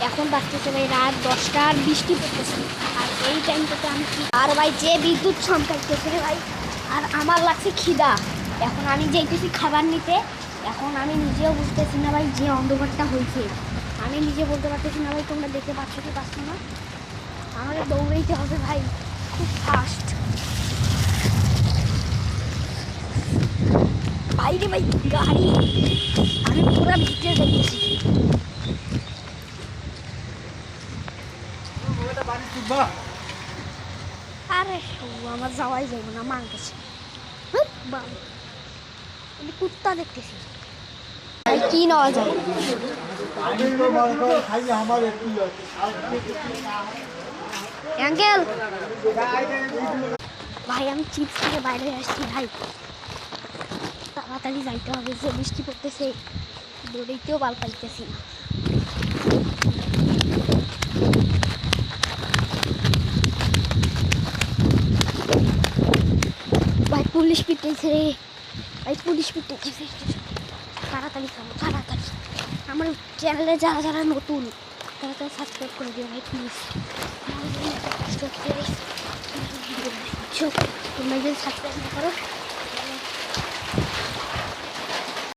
এখন বাজতেছে ভাই রাত 10টা আর বৃষ্টি পড়তেছে। আর এই টাইমটাতে আমি কি আর ভাই যে বিদ্যুৎ চমকাইতেছে রে ভাই। আর আমার লাগছে খিদা। এখন আমি যাইতেছি খাবার নিতে। এখন আমি নিজেও বুঝতেছি না ভাই যে অন্ধকারটা হয়েছে। আমি নিজে বলতে পারতেছি না ভাই তোমরা দেখতে পাচ্ছ কি পাচ্ছ না। আমাকে দৌড়াইতে হবে ভাই, খুব ফাস্ট। বাইরে ভাই গাড়ি, আমি পুরো ভিতরে যাইতেছি। আরে আমার যাওয়াই যাইব না, মান গেছে। আমি কুত্তা দেখতেছি ভাই, কি নেওয়া যায়? আঙ্কেল ভাই আমি চিপস থেকে বাইরে আসছি ভাই, তাড়াতাড়ি যাইতে হবে, যে বৃষ্টি পড়তেছে, দৌড়াইতেও বাল পাইতেছি না। ভাই পুলিশ পিটাইছে রে ভাই, পুলিশ পিটাইছে। তাড়াতাড়ি চলো তাড়াতাড়ি। আমার চ্যানেলে যারা যারা নতুন তারা তারা সাবস্ক্রাইব করে দিও ভাই প্লিজ। তোমরা যদি সাবস্ক্রাইব না করো